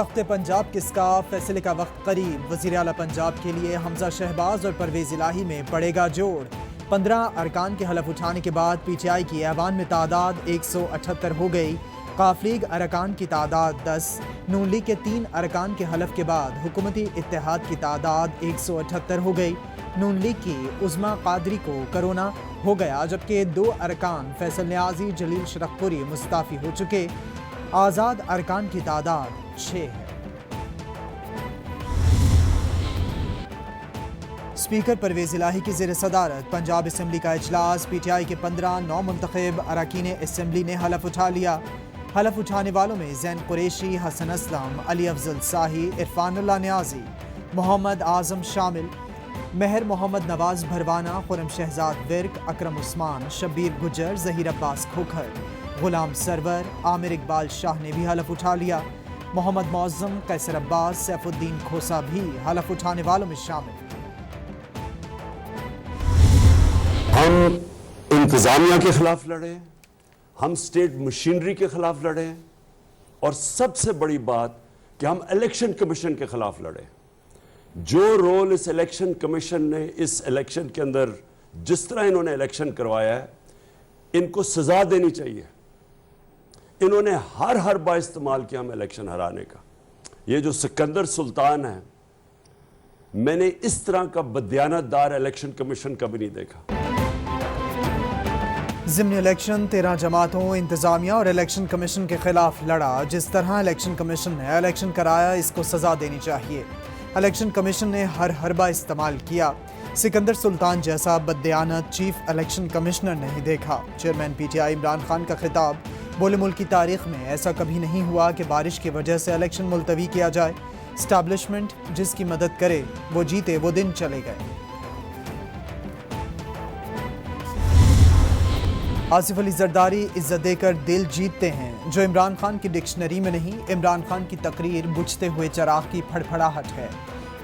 तख्त पंजाब किसका, फैसले का वक्त करीब। वज़ीर आला पंजाब के लिए हमजा शहबाज और परवेज इलाही में पड़ेगा जोड़। 15 अरकान के हलफ उठाने के बाद PTI की ऐवान में तादाद 178 हो गई। काफलीग अरकान की तादाद 10। नून लीग के 3 अरकान के हलफ के बाद हुकूमती इत्तेहाद की तादाद 178 हो गई। नून लीग की उज़मा कादरी को कोरोना हो गया, जबकि 2 अरकान फैसल न्याजी, जलील शरफपुरी मुस्ताफ़ी हो चुके। आज़ाद अरकान की तादाद 6 है। स्पीकर परवेज इलाही की ज़ेर सदारत पंजाब असम्बली का इजलास। PTI के 15 नौ मुंतखब अरकान असम्बली ने हलफ उठा लिया। हलफ उठाने वालों में ज़ैन कुरैशी, हसन असलम, अली अफजल शाही, इरफानुल्लाह न्याजी, मोहम्मद आज़म शामिल। मेहर मोहम्मद नवाज भरवाना, खुरम शहजाद विर्क, अकरम उस्मान, शब्बीर गुजर, ज़हीर अब्बास खोखर, गुलाम सरवर, आमिर इकबाल शाह ने भी हलफ उठा लिया। मोहम्मद मौज़म, कैसर अब्बास, सैफुद्दीन खोसा भी हलफ उठाने वालों में शामिल। हम इंतजामिया के खिलाफ लड़े, हम स्टेट मशीनरी के खिलाफ लड़े, और सबसे बड़ी बात कि हम इलेक्शन कमीशन के खिलाफ लड़े। जो रोल इस इलेक्शन कमीशन ने इस इलेक्शन के अंदर, जिस तरह इन्होंने इलेक्शन करवाया है, इनको सजा देनी चाहिए। इन्होंने हर बार इस्तेमाल किया हम इलेक्शन हराने का। ये जो सिकंदर सुल्तान है, मैंने इस तरह का बदयानतदार इलेक्शन कमीशन कभी नहीं देखा। ज़िमनी इलेक्शन 13 जमातों, इंतजामिया और इलेक्शन कमीशन के खिलाफ लड़ा। जिस तरह इलेक्शन कमीशन ने इलेक्शन कराया, इसको सजा देनी चाहिए। इलेक्शन कमीशन ने हर बार इस्तेमाल किया। सिकंदर सुल्तान जैसा बदयानत चीफ इलेक्शन कमिश्नर नहीं देखा। चेयरमैन PTI इमरान खान का खिताब, बोले मुल्क की तारीख में ऐसा कभी नहीं हुआ कि बारिश की वजह से इलेक्शन मुलतवी किया जाए। स्टैब्लिशमेंट जिसकी मदद करे वो जीते, वो दिन चले गए। आसिफ अली जरदारी इज्जत देकर दिल जीतते हैं, जो इमरान खान की डिक्शनरी में नहीं। इमरान खान की तकरीर बुझते हुए चराग की फड़फड़ाहट है।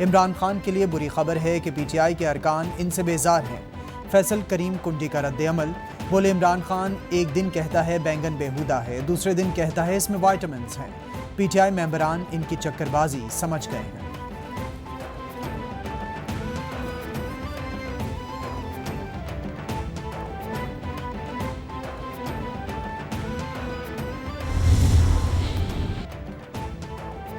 इमरान खान के लिए बुरी खबर है कि PTI के अरकान इनसे बेजार हैं। फैसल करीम कुंडी का रद्द अमल, बोले इमरान खान एक दिन कहता है बैंगन बेहुदा है, दूसरे दिन कहता है इसमें विटामिन्स हैं। PTI मेंबरान इनकी चक्करबाजी समझ गए हैं।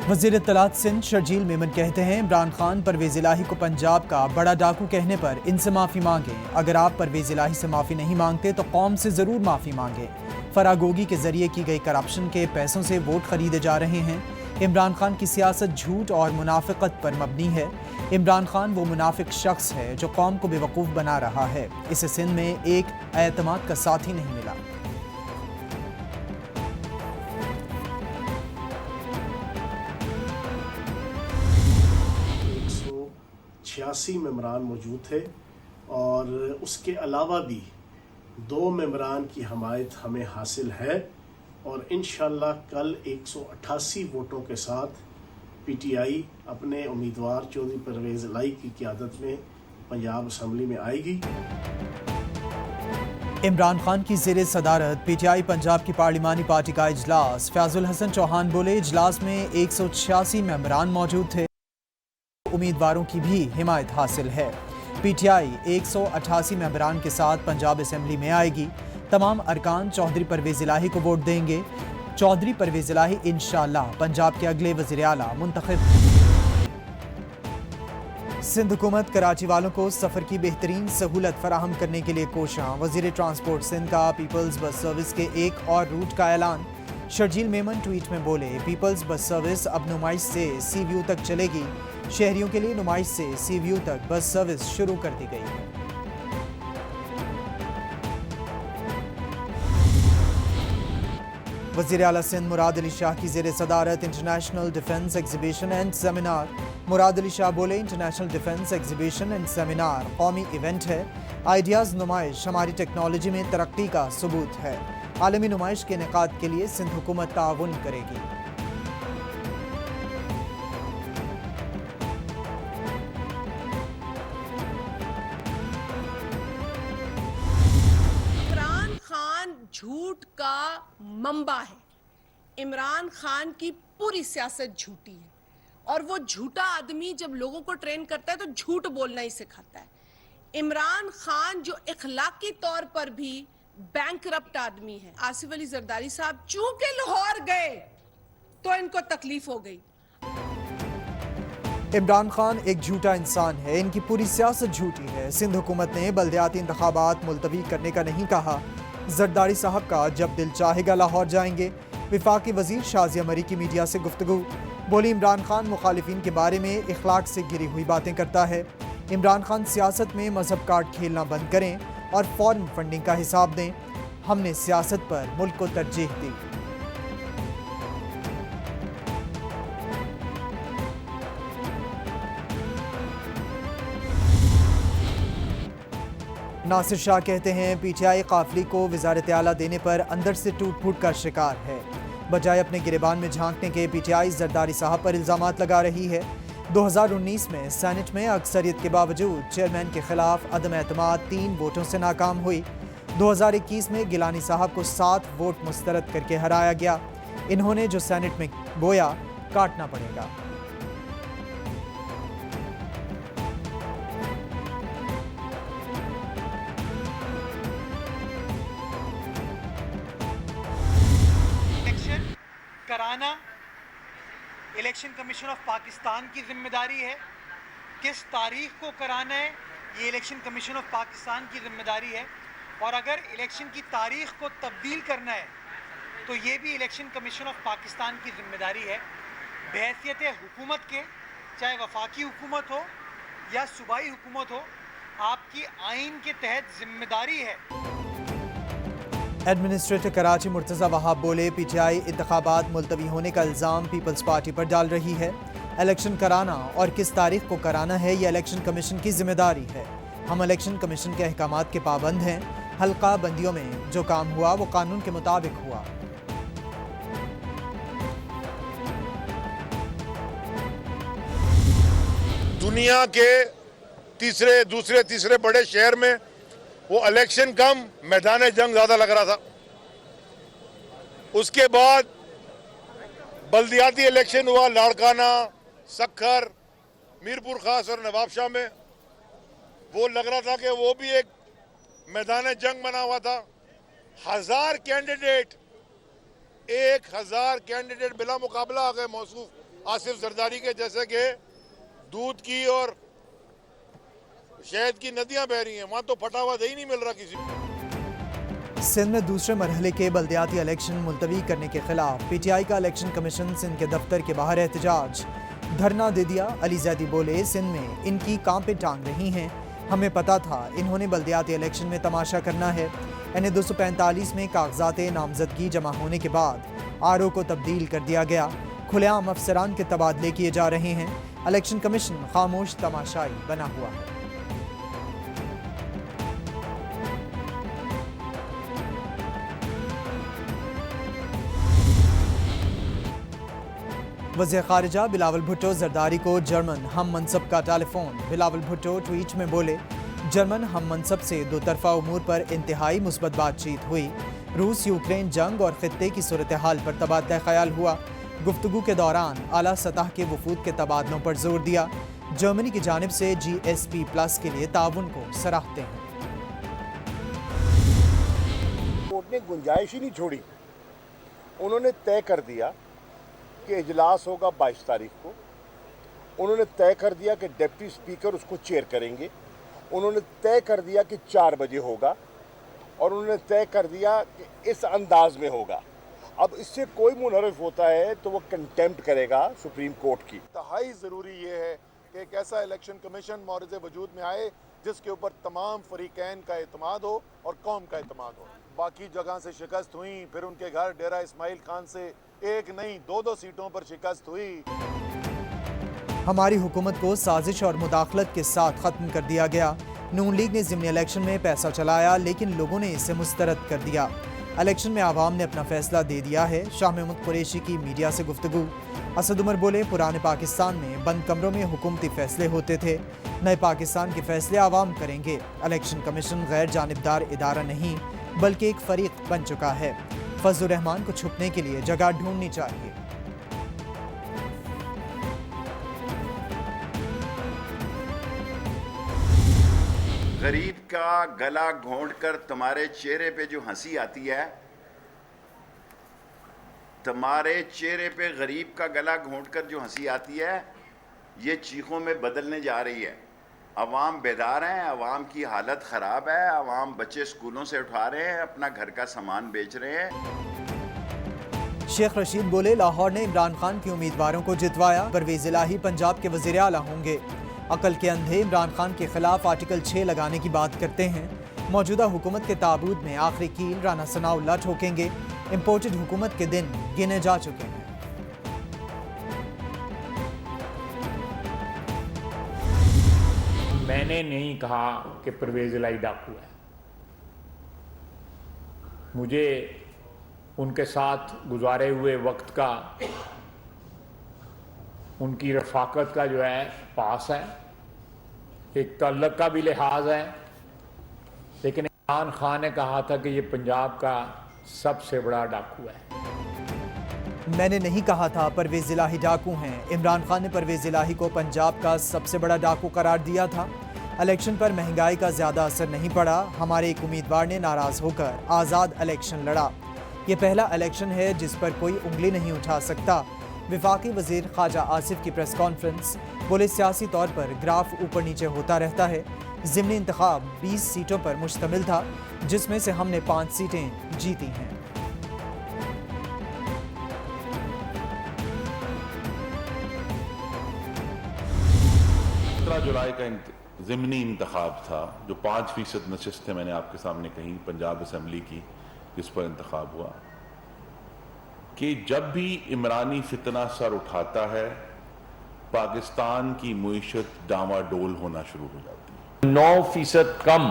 वज़ीर इत्तलात सिंध शर्जील मेमन कहते हैं, इमरान खान परवेज इलाही को पंजाब का बड़ा डाकू कहने पर इनसे माफ़ी मांगें। अगर आप परवेज इलाही से माफ़ी नहीं मांगते तो कौम से ज़रूर माफ़ी मांगें। फरागोगी के ज़रिए की गई करप्शन के पैसों से वोट खरीदे जा रहे हैं। इमरान खान की सियासत झूठ और मुनाफिकत पर मबनी है। इमरान खान वो मुनाफिक शख्स है जो कौम को बेवकूफ़ बना रहा है। इसे सिंध में एक एतमाद का साथी नहीं मिला। 86 मेंबरान मौजूद थे और उसके अलावा भी 2 मेंबरान की हमायत हमें हासिल है, और इंशाअल्लाह कल 188 वोटों के साथ PTI अपने उम्मीदवार चौधरी परवेज इलाही की क़यादत में पंजाब असम्बली में आएगी। इमरान खान की ज़ेरे सदारत PTI पंजाब की पार्लिमानी पार्टी का इजलास। फयाजुल हसन चौहान बोले, इजलास में 186 मेंबरान मौजूद थे, उम्मीदवारों की भी हिमायत हासिल है। PTI 188 मेंबरान के साथ पंजाब असम्बली में आएगी। तमाम अरकान चौधरी परवेज इलाही को वोट देंगे। चौधरी परवेज इलाही इंशाअल्लाह पंजाब के अगले वज़ीर आला मुंतखब। सिंध हुकूमत कराची वालों को सफ़र की बेहतरीन सहूलत फराहम करने के लिए कोशां। वज़ीर ट्रांसपोर्ट सिंध का पीपल्स बस सर्विस के एक और रूट का ऐलान। शर्जील मेमन ट्वीट में बोले, पीपल्स बस सर्विस अब नुमाइश से सी व्यू तक चलेगी। शहरियों के लिए नुमाइश से सी व्यू तक बस सर्विस शुरू कर दी गई है। वज़ीर आला सिंध मुराद अली शाह की ज़ेरे सदारत international defence exhibition and seminar. Murad Ali Shah बोले, international defence exhibition and seminar कौमी इवेंट है। आइडियाज़ नुमाइश हमारी टेक्नोलॉजी में तरक्की का सबूत है। आलमी नुमाइश के इनेकाद के लिए सिंध हुकूमत ताउन करेगी। झूठ का मंबा है। इमरान खान की पूरी सियासत झूठी है। और वो झूठा आदमी जब लोगों को ट्रेन करता है तो झूठ बोलना ही सिखाता है। इमरान खान जो इखलाकी तौर पर भी बैंकरप्ट आदमी है, आसिफ अली जरदारी साहब चूंकि लाहौर गए तो इनको तकलीफ हो गई। इमरान खान एक झूठा इंसान है, इनकी पूरी सियासत झूठी है। सिंध हुकूमत ने बल्दियाती इंतखाबात मुलतवी करने का नहीं कहा। जरदारी साहब का जब दिल चाहेगा लाहौर जाएंगे। विफाकी वजीर शाजिया मरी की मीडिया से गुफ्तगू, बोली इमरान खान मुखालिफिन के बारे में इखलाक से गिरी हुई बातें करता है। इमरान खान सियासत में मजहब कार्ड खेलना बंद करें और फॉरेन फंडिंग का हिसाब दें। हमने सियासत पर मुल्क को तरजीह दी। नासिर शाह कहते हैं पीटीआई काफिले को वजारत आला देने पर अंदर से टूट फूट का शिकार है। बजाय अपने गिरेबान में झांकने के पीटीआई जरदारी साहब पर इल्जामात लगा रही है। 2019 में सेनेट में अक्सरियत के बावजूद चेयरमैन के खिलाफ अदम एतमाद 3 वोटों से नाकाम हुई। 2021 में गिलानी साहब को 7 वोट मुस्तरद करके हराया गया। इन्होंने जो सेनेट में बोया काटना पड़ेगा। कराना इलेक्शन कमीशन ऑफ पाकिस्तान की जिम्मेदारी है। किस तारीख को कराना है ये इलेक्शन कमीशन ऑफ पाकिस्तान की जिम्मेदारी है। और अगर इलेक्शन की तारीख को तब्दील करना है तो ये भी इलेक्शन कमीशन ऑफ पाकिस्तान की जिम्मेदारी है। बहैसियत हुकूमत के, चाहे वफाकी हुकूमत हो या सूबाई हुकूमत हो, आपकी आइन के तहत जिम्मेदारी है। एडमिनिस्ट्रेटर कराची मुर्तज़ा वहाब बोले पीटीआई इंतखाबात मुलतवी होने का इल्ज़ाम पीपल्स पार्टी पर डाल रही है। इलेक्शन कराना और किस तारीख को कराना है यह इलेक्शन कमीशन की जिम्मेदारी है। हम इलेक्शन कमीशन के अहकामात के पाबंद हैं। हल्का बंदियों में जो काम हुआ वो कानून के मुताबिक हुआ। दुनिया के दूसरे तीसरे बड़े शहर में वो इलेक्शन कम मैदान जंग ज्यादा लग रहा था। उसके बाद बल्दियाती इलेक्शन हुआ लाड़काना, सक्खर, मीरपुर खास और नवाबशाह में। वो लग रहा था कि वो भी एक मैदान जंग बना हुआ था। 1000 कैंडिडेट बिला मुकाबला आ गए मौसूफ आसिफ जरदारी के, जैसे कि दूध की और शहद की नदियां बह रही हैं। वहां तो फटा हुआ दही नहीं मिल रहा किसी को। सिंध में दूसरे मरहले के बल्दियाती इलेक्शन मुलतवी करने के खिलाफ पीटीआई का इलेक्शन कमीशन सिंध के दफ्तर के बाहर एहतजाज, धरना दे दिया। अली जैदी बोले सिंध में इनकी कांपे टांग रही हैं। हमें पता था इन्होंने बल्दियाती इलेक्शन में तमाशा करना है। इन्हें 245 में कागजात नामजदगी जमा होने के बाद आरओ को तब्दील कर दिया गया। खुलेआम अफसरान के तबादले किए जा रहे हैं। इलेक्शन कमीशन खामोश तमाशाई बना हुआ है। वज़ीर ख़ारिजा बिलावल भुट्टो जरदारी को जर्मन हम मनसब का टेलीफोन। बिलावल भुट्टो ट्वीट में बोले जर्मन हम मनसब से दो तरफ़ा उमूर पर इंतहाई मुस्बत बातचीत हुई। रूस यूक्रेन जंग और ख़ित्ते की सूरत हाल पर तबादला ख्याल हुआ। गुफ्तगू के दौरान आला सतह के वफूद के तबादलों पर जोर दिया। जर्मनी की जानिब से GSP+ के लिए ताउन को सराहते हैं। कोर्ट ने गुंजाइश ही नहीं छोड़ी। उन्होंने तय कर दिया कि इजलास होगा 22 तारीख को। उन्होंने तय कर दिया कि डिप्टी स्पीकर उसको चेयर करेंगे। उन्होंने तय कर दिया कि 4 बजे होगा और उन्होंने तय कर दिया कि इस अंदाज में होगा। अब इससे कोई मुनहरफ होता है तो वो कंटेम्प्ट करेगा सुप्रीम कोर्ट की। इंतहाई ज़रूरी ये है कि एक ऐसा इलेक्शन कमीशन मौरज़ वजूद में आए जिसके ऊपर तमाम फरीकैन का एतमाद हो और कौम का एतमाद हो। बाकी जगह से शिकस्त हुई, फिर उनके घर डेरा इस्माइल खान से एक नहीं 2-2 सीटों पर शिकस्त हुई। हमारी हुकूमत को साजिश और मुदाखलत के साथ ख़त्म कर दिया गया। नून लीग ने ज़िमनी इलेक्शन में पैसा चलाया लेकिन लोगों ने इसे मुस्तरद कर दिया। इलेक्शन में आवाम ने अपना फैसला दे दिया है। शाह महमूद कुरैशी की मीडिया से गुफ्तगू। असद उमर बोले पुराने पाकिस्तान में बंद कमरों में हुकूमती फैसले होते थे। नए पाकिस्तान के फैसले आवाम करेंगे। इलेक्शन कमीशन गैर जानिबदार इदारा नहीं बल्कि एक फरीक बन चुका है। फजलुर रहमान को छुपने के लिए जगह ढूंढनी चाहिए। गरीब का गला घोंटकर तुम्हारे चेहरे पे जो हंसी आती है, तुम्हारे चेहरे पे गरीब का गला घोंटकर जो हंसी आती है, ये चीखों में बदलने जा रही है। अवाम बेदार हैं, अवाम की हालत ख़राब है, अवाम बच्चे स्कूलों से उठा रहे हैं, अपना घर का सामान बेच रहे हैं। शेख रशीद बोले, लाहौर ने इमरान खान के उम्मीदवारों को जितवाया, परवेज इलाही पंजाब के वज़ीर आला होंगे। अकल के अंधे इमरान खान के खिलाफ आर्टिकल 6 लगाने की बात करते हैं। मौजूदा हुकूमत के ताबूत में आखिरी कील राना सनाउल्लाह ठोकेंगे। इम्पोर्टेड हुकूमत के दिन गिने जा चुके हैं। मैंने नहीं कहा कि परवेज इलाही डाकू है। मुझे उनके साथ गुजारे हुए वक्त का, उनकी रफाकत का जो है पास है, एक तल्लक का भी लिहाज है। लेकिन इमरान खान ने कहा था कि ये पंजाब का सबसे बड़ा डाकू है। मैंने नहीं कहा था परवेज इलाही डाकू हैं। इमरान खान ने परवेज इलाही को पंजाब का सबसे बड़ा डाकू करार दिया था। इलेक्शन पर महंगाई का ज्यादा असर नहीं पड़ा। हमारे एक उम्मीदवार ने नाराज होकर आज़ाद इलेक्शन लड़ा। ये पहला इलेक्शन है जिस पर कोई उंगली नहीं उठा सकता। विफाकी वजीर ख्वाजा आसिफ की प्रेस कॉन्फ्रेंस, बोले सियासी तौर पर ग्राफ ऊपर नीचे होता रहता है। ज़िमनी इंतखाब 20 सीटों पर मुश्तमिल था, जिसमें से हमने 5 सीटें जीती हैं। 17 जुलाई का ज़िमनी इंतखाब था, जो 5% नशिस्तें मैंने आपके सामने कही पंजाब असम्बली की, जिस पर इंतखाब हुआ कि जब भी इमरानी फितना सर उठाता है, पाकिस्तान की मुईशत डावाडोल होना शुरू हो जाती है। 9% कम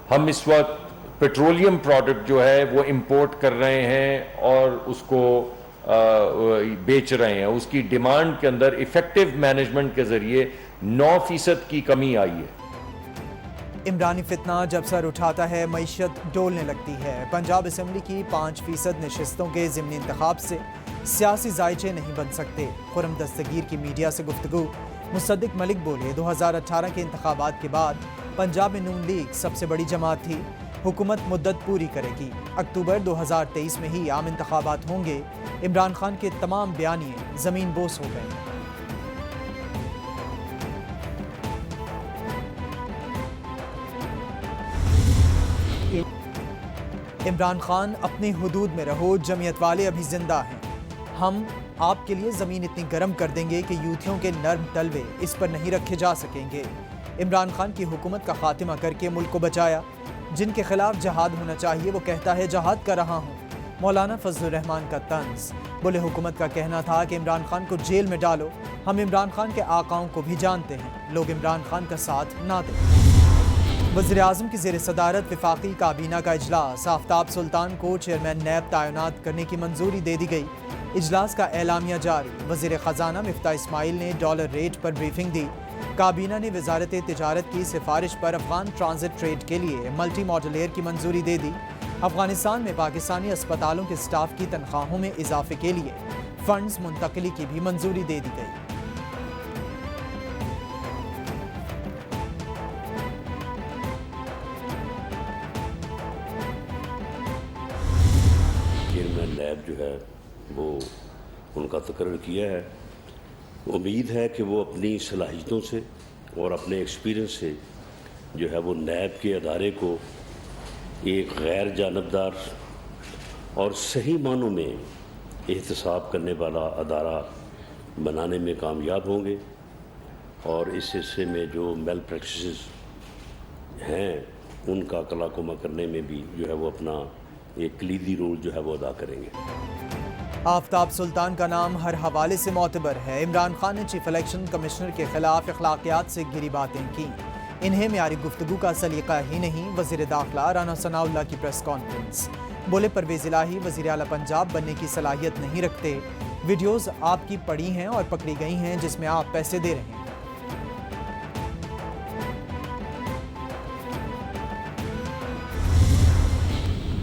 हम इस वक्त पेट्रोलियम प्रोडक्ट जो है वो इंपोर्ट कर रहे हैं और उसको बेच रहे हैं। उसकी डिमांड के अंदर इफेक्टिव मैनेजमेंट के जरिए 9% की कमी आई है। इमरानी फितना जब सर उठाता है, मईशत डोलने लगती है। पंजाब असम्बली की 5% नशिस्तों के ज़िमनी इंतखाब से सियासी जायचे नहीं बन सकते। खुरम दस्तगीर की मीडिया से गुफ्तगू, मुसद्दिक मलिक बोले, 2018 के इंतखाबात के बाद पंजाब में नून लीग सबसे बड़ी जमात थी। हुकूमत मुद्दत पूरी करेगी। अक्टूबर 2023 में ही आम इंतखाबात होंगे। इमरान खान के तमाम बयानिए ज़मीन बोस हो गए हैं। इमरान खान, अपनी हुदूद में रहो, जमीयत वाले अभी जिंदा हैं। हम आपके लिए ज़मीन इतनी गर्म कर देंगे कि यूथियों के नर्म तलवे इस पर नहीं रखे जा सकेंगे। इमरान खान की हुकूमत का खात्मा करके मुल्क को बचाया। जिनके खिलाफ जहाद होना चाहिए वो कहता है जहाद कर रहा हूँ। मौलाना फजलुर रहमान का तंज, बोले हुकूमत का कहना था कि इमरान खान को जेल में डालो। हम इमरान खान के आकाओं को भी जानते हैं, लोग इमरान खान का साथ ना दें। वज़ीर आज़म की ज़ेर सदारत विफाकी काबीना का इजलास, आफ्ताब सुल्तान को चेयरमैन नैब तैनात करने की मंजूरी दे दी गई। इजलास का एलामिया जारी। वज़ीर ख़जाना मिफ्ता इस्माइल ने डॉलर रेट पर ब्रीफिंग दी। काबीना ने वजारत तिजारत की सिफारिश पर अफगान ट्रांजिट ट्रेड के लिए मल्टी मॉडल एयर की मंजूरी दे दी। अफगानिस्तान में पाकिस्तानी अस्पतालों के स्टाफ की तनख्वाहों में इजाफे के लिए फंड्स मुंतकली की भी मंजूरी दे दी गई। चेयरमैन नैब जो है वो उनका तकर्र किया है। उम्मीद है कि वो अपनी सलाहियतों से और अपने एक्सपीरियंस से जो है वो नैब के अदारे को एक गैर जानबदार और सही मानों में एहतसाब करने वाला अदारा बनाने में कामयाब होंगे और इस हिस्से में जो मेल प्रैक्टिसेस हैं उनका कलाकुमा करने में भी जो है वो अपना एक कलीदी रोल जो है वो अदा करेंगे। आफ्ताब सुल्तान का नाम हर हवाले से मोतबर है। इमरान खान ने चीफ इलेक्शन कमिश्नर के खिलाफ अखलाकियात से गिरी बातें की। इन्हें म्यारी गुफ्तगू का सलीका ही नहीं। वज़ीर दाखिला राना सनाउल्लाह की प्रेस कॉन्फ्रेंस, बोले परवेज इलाही वज़ीर आला पंजाब बनने की सलाहियत नहीं रखते। वीडियोज़ आपकी पड़ी हैं और पकड़ी गई हैं जिसमें आप पैसे दे रहे हैं।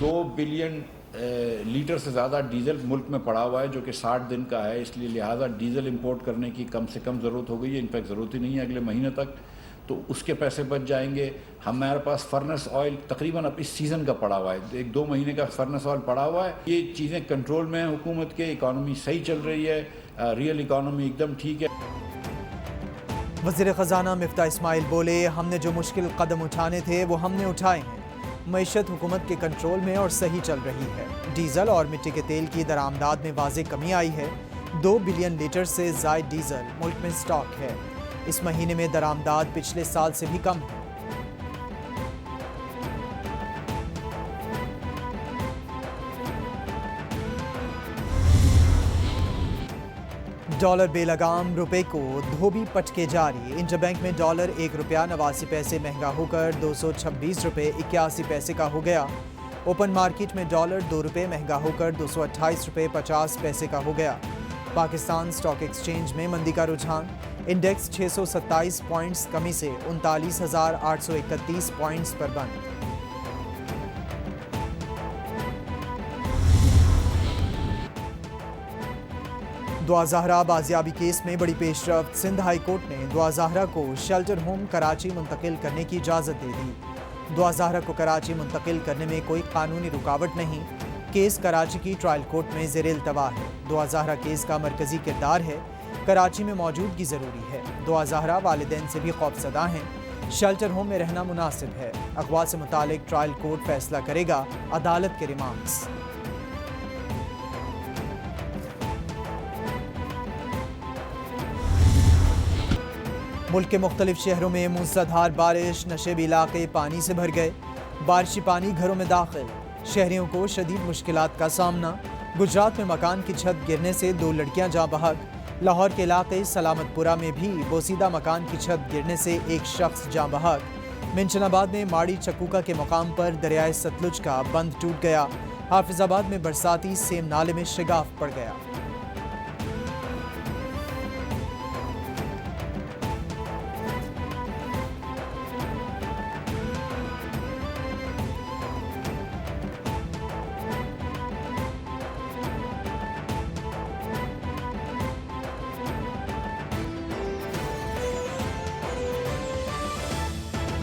2 बिलियन लीटर से ज़्यादा डीजल मुल्क में पड़ा हुआ है जो कि 60 दिन का है। इसलिए लिहाजा डीजल इंपोर्ट करने की कम से कम ज़रूरत हो गई है। इनफैक्ट ज़रूरत ही नहीं है अगले महीने तक। तो उसके पैसे बच जाएंगे। हमारे पास फर्नेस ऑयल तकरीबन अब इस सीज़न का पड़ा हुआ है, 1-2 महीने का फर्नेस ऑयल पड़ा हुआ है। ये चीज़ें कंट्रोल में हैं हुकूमत के, इकॉनमी सही चल रही है, रियल इकॉनमी एकदम ठीक है। वज़ीर ख़जाना मिफ्ता इस्माइल बोले, हमने जो मुश्किल कदम उठाने थे वो हमने उठाए हैं। मईशत हुकूमत के कंट्रोल में और सही चल रही है। डीजल और मिट्टी के तेल की दरामदाद में वाज़ेह कमी आई है। 2 बिलियन लीटर से ज़ायद डीजल मुल्क में स्टॉक है। इस महीने में दरामदाद पिछले साल से भी कम है। डॉलर बेलगाम रुपए को धोबी पटके जारी। इंटरबैंक में डॉलर 1 रुपया 89 पैसे महंगा होकर 226 रुपये 81 पैसे का हो गया। ओपन मार्केट में डॉलर 2 रुपये महंगा होकर 228 रुपये 50 पैसे का हो गया। पाकिस्तान स्टॉक एक्सचेंज में मंदी का रुझान। इंडेक्स 627 पॉइंट्स कमी से 39,831 पॉइंट्स पर बंद। दुआ ज़हरा बाजियाबी केस में बड़ी पेशरफ्त। सिंध हाई कोर्ट ने दुआ ज़हरा को शेल्टर होम कराची मुंतकिल करने की इजाज़त दे दी। दुआ ज़हरा को कराची मुंतकिल करने में कोई कानूनी रुकावट नहीं। केस कराची की ट्रायल कोर्ट में ज़ेर इल्तवा है। दुआ ज़हरा केस का मरकज़ी किरदार है। कराची में मौजूदगी ज़रूरी है। दुआ ज़हरा वालिदैन से भी खौफज़दा हैं। शेल्टर होम में रहना मुनासिब है। अगवा से मुतालिक ट्रायल कोर्ट फैसला करेगा। अदालत के रिमार्क्स। मुल्क के मुख्तलिफ शहरों में मूसलाधार बारिश, नशेबी इलाके पानी से भर गए। बारिशी पानी घरों में दाखिल, शहरियों को शदीद मुश्किलात का सामना। गुजरात में मकान की छत गिरने से 2 लड़कियां जाँ बहक। लाहौर के इलाके सलामतपुरा में भी बोसीदा मकान की छत गिरने से एक शख्स जाँ बहक। मिंचनाबाद में माड़ी चक्कूका के मकाम पर दरियाए सतलुज का बंद टूट गया। हाफिजाबाद में बरसाती सेम नाले में शिगाफ पड़ गया।